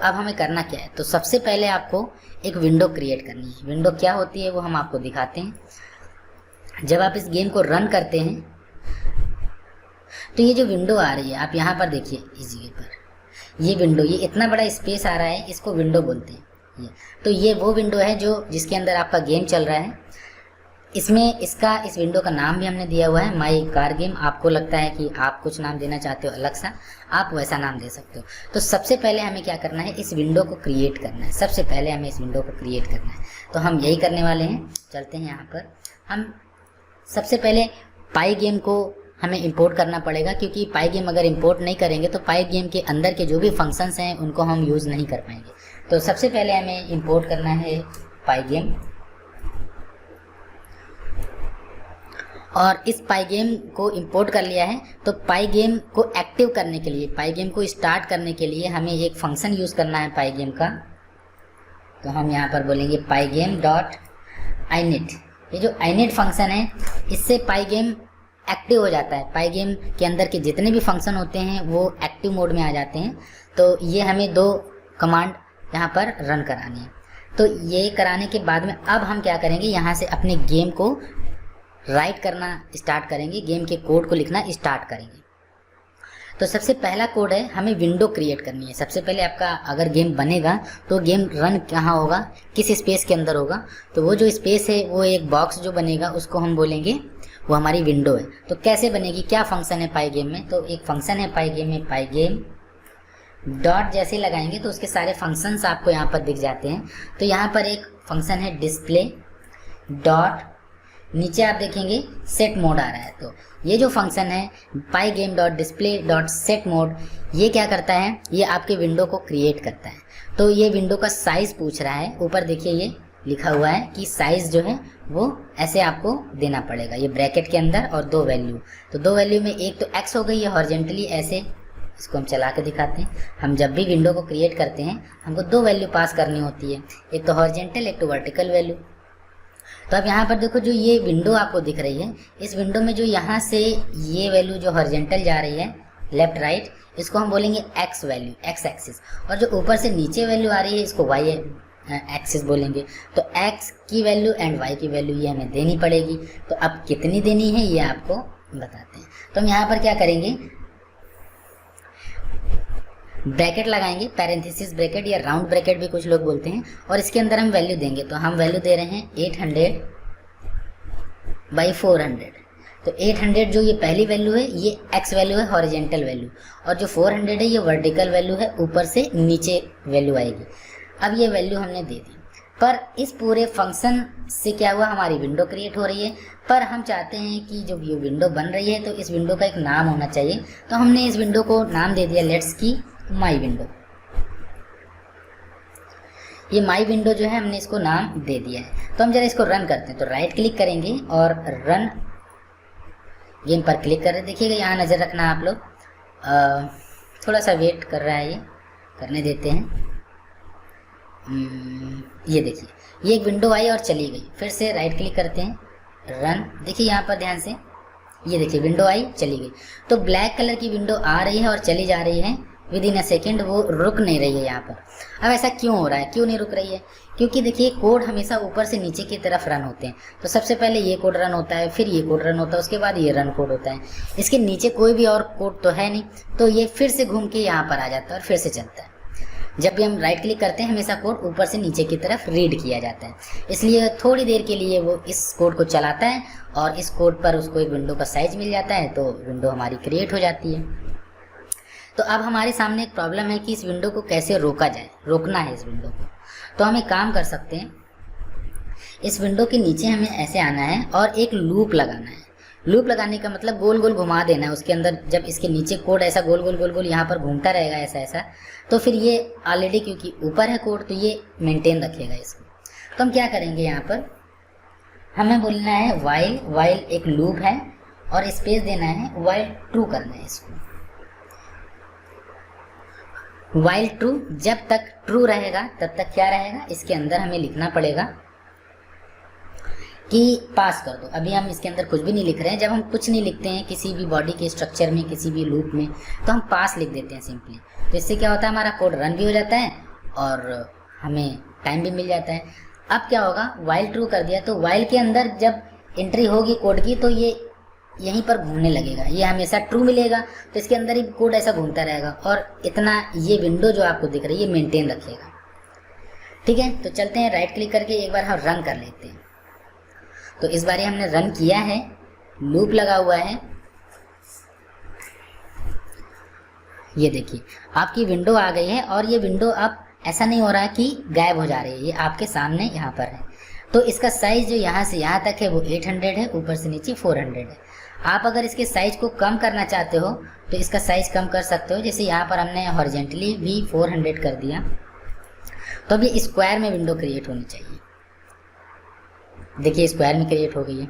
अब हमें करना क्या है, तो सबसे पहले आपको एक विंडो क्रिएट करनी है। विंडो क्या होती है वो हम आपको दिखाते हैं। जब आप इस गेम को रन करते हैं तो ये जो विंडो आ रही है, आप यहाँ पर देखिए इस जगह पर ये विंडो, ये इतना बड़ा स्पेस आ रहा है, इसको विंडो बोलते हैं। तो ये वो विंडो है जो जिसके अंदर आपका गेम चल रहा है। इसमें इस विंडो का नाम भी हमने दिया हुआ है माई कार गेम। आपको लगता है कि आप कुछ नाम देना चाहते हो अलग सा, आप वैसा नाम दे सकते हो। तो सबसे पहले हमें क्या करना है, इस विंडो को क्रिएट करना है। सबसे पहले हमें इस विंडो को क्रिएट करना है, तो हम यही करने वाले हैं। चलते हैं यहाँ पर। हम सबसे पहले पाई गेम को हमें इंपोर्ट करना पड़ेगा, क्योंकि पाई गेम अगर इंपोर्ट नहीं करेंगे तो पाई गेम के अंदर के जो भी फंक्शंस हैं उनको हम यूज़ नहीं कर पाएंगे। तो सबसे पहले हमें इंपोर्ट करना है पाई गेम, और इस पाई गेम को इंपोर्ट कर लिया है। तो पाई गेम को एक्टिव करने के लिए, पाई गेम को स्टार्ट करने के लिए हमें एक फंक्शन यूज़ करना है पाई गेम का। तो हम यहाँ पर बोलेंगे पाई गेम डॉट आईनिट। ये जो आईनिट फंक्शन है, इससे पाई गेम एक्टिव हो जाता है। पाई गेम के अंदर के जितने भी फंक्शन होते हैं वो एक्टिव मोड में आ जाते हैं। तो ये हमें 2 कमांड यहाँ पर रन करानी है। तो ये कराने के बाद में अब हम क्या करेंगे, यहाँ से अपने गेम को राइट करना स्टार्ट करेंगे, गेम के कोड को लिखना स्टार्ट करेंगे। तो सबसे पहला कोड है, हमें विंडो क्रिएट करनी है। सबसे पहले आपका अगर गेम बनेगा तो गेम रन कहाँ होगा, किस स्पेस के अंदर होगा। तो वो जो स्पेस है, वो एक बॉक्स जो बनेगा उसको हम बोलेंगे वो हमारी विंडो है। तो कैसे बनेगी, क्या फंक्शन है पाई गेम में, तो एक फंक्शन है पाई गेम में, पाई गेम डॉट जैसे लगाएंगे तो उसके सारे फंक्शंस आपको यहाँ पर दिख जाते हैं। तो यहाँ पर एक फंक्शन है डिस्प्ले डॉट, नीचे आप देखेंगे सेट मोड आ रहा है। तो ये जो फंक्शन है pygame dot display dot set mode, ये क्या करता है, ये आपके विंडो को क्रिएट करता है। तो ये विंडो का साइज़ पूछ रहा है, ऊपर देखिए ये लिखा हुआ है कि साइज़ जो है वो ऐसे आपको देना पड़ेगा, ये ब्रैकेट के अंदर, और 2 वैल्यू। तो 2 वैल्यू में एक तो x हो गई है हॉरिजेंटली ऐसे, इसको हम चला के दिखाते हैं। हम जब भी विंडो को क्रिएट करते हैं हमको 2 वैल्यू पास करनी होती है, एक तो हॉरिजेंटल एक तो वर्टिकल वैल्यू। तो अब यहाँ पर देखो जो ये विंडो आपको दिख रही है, इस विंडो में जो यहाँ से ये वैल्यू जो हॉरिजेंटल जा रही है लेफ्ट राइट, इसको हम बोलेंगे एक्स वैल्यू, एक्स एक्सिस। और जो ऊपर से नीचे वैल्यू आ रही है इसको वाई एक्सिस बोलेंगे। तो एक्स की वैल्यू एंड वाई की वैल्यू ये हमें देनी पड़ेगी। तो अब कितनी देनी है ये आपको बताते हैं। तो हम यहाँ पर क्या करेंगे, ब्रैकेट लगाएंगे, पैरेंथेसिस ब्रैकेट या राउंड ब्रैकेट भी कुछ लोग बोलते हैं, और इसके अंदर हम वैल्यू देंगे। तो हम वैल्यू दे रहे हैं 800 बाई 400। तो 800 जो ये पहली वैल्यू है ये एक्स वैल्यू है, हॉरिजेंटल वैल्यू, और जो 400 है ये वर्टिकल वैल्यू है, ऊपर से नीचे वैल्यू आएगी। अब ये वैल्यू हमने दे दी, पर इस पूरे फंक्शन से क्या हुआ, हमारी विंडो क्रिएट हो रही है। पर हम चाहते हैं कि जो ये विंडो बन रही है तो इस विंडो का एक नाम होना चाहिए। तो हमने इस विंडो को नाम दे दिया लेट्स की माई विंडो। ये माई विंडो जो है हमने इसको नाम दे दिया है। तो हम जरा इसको रन करते हैं। तो राइट क्लिक करेंगे और रन गेम पर क्लिक कर रहे, देखिएगा यहाँ नज़र रखना आप लोग, थोड़ा सा वेट कर रहा है, ये करने देते हैं। ये देखिए ये एक विंडो आई और चली गई। फिर से राइट क्लिक करते हैं, रन, देखिए यहाँ पर ध्यान से, ये देखिए विंडो आई चली गई। तो ब्लैक कलर की विंडो आ रही है और चली जा रही है विद इन अ सेकेंड, वो रुक नहीं रही है यहाँ पर। अब ऐसा क्यों हो रहा है, क्यों नहीं रुक रही है, क्योंकि देखिए कोड हमेशा ऊपर से नीचे की तरफ रन होते हैं। तो सबसे पहले ये कोड रन होता है, फिर ये कोड रन होता है, उसके बाद ये रन कोड होता है। इसके नीचे कोई भी और कोड तो है नहीं, तो ये फिर से घूम के यहाँ पर आ जाता है और फिर से चलता है। जब भी हम राइट क्लिक करते हैं हमेशा कोड ऊपर से नीचे की तरफ रीड किया जाता है, इसलिए थोड़ी देर के लिए वो इस कोड को चलाता है और इस कोड पर उसको एक विंडो का साइज मिल जाता है, तो विंडो हमारी क्रिएट हो जाती है। तो अब हमारे सामने एक प्रॉब्लम है कि इस विंडो को कैसे रोका जाए, रोकना है इस विंडो को। तो हम एक काम कर सकते हैं, इस विंडो के नीचे हमें ऐसे आना है और एक लूप लगाना है। लूप लगाने का मतलब गोल गोल घुमा देना है उसके अंदर। जब इसके नीचे कोड ऐसा गोल गोल गोल गोल यहाँ पर घूमता रहेगा ऐसा ऐसा, तो फिर ये ऑलरेडी क्योंकि ऊपर है कोड तो ये मेंटेन रखेगा इसको। तो हम क्या करेंगे, यहाँ पर हमें बोलना है वाइल, वाइल एक लूप है और स्पेस देना है, वाइल ट्रू करना है इसको। वाइल ट्रू, जब तक ट्रू रहेगा तब तक क्या रहेगा, इसके अंदर हमें लिखना पड़ेगा कि पास कर दो। अभी हम इसके अंदर कुछ भी नहीं लिख रहे हैं। जब हम कुछ नहीं लिखते हैं किसी भी बॉडी के स्ट्रक्चर में, किसी भी लूप में, तो हम पास लिख देते हैं सिंपली। तो इससे क्या होता है, हमारा कोड रन भी हो जाता है और हमें टाइम भी मिल जाता है। अब क्या होगा, वाइल ट्रू कर दिया तो वाइल के अंदर जब एंट्री होगी कोड की तो ये यहीं पर घूमने लगेगा, ये हमेशा ट्रू मिलेगा, तो इसके अंदर ही कोड ऐसा घूमता रहेगा और इतना ये विंडो जो आपको दिख रही है ये मेंटेन रखेगा। ठीक है, तो चलते हैं राइट क्लिक करके एक बार हम रन कर लेते हैं। तो इस बार हमने रन किया है, लूप लगा हुआ है, ये देखिए आपकी विंडो आ गई है और ये विंडो अब ऐसा नहीं हो रहा कि गायब हो जा रही है, ये आपके सामने यहाँ पर है। तो इसका साइज़ जो यहाँ से यहाँ तक है वो 800 है, ऊपर से नीचे 400 है। आप अगर इसके साइज़ को कम करना चाहते हो तो इसका साइज़ कम कर सकते हो, जैसे यहाँ पर हमने हॉरिजेंटली भी 400 कर दिया, तो अब ये स्क्वायर में विंडो क्रिएट होनी चाहिए। देखिए स्क्वायर में क्रिएट हो गई है।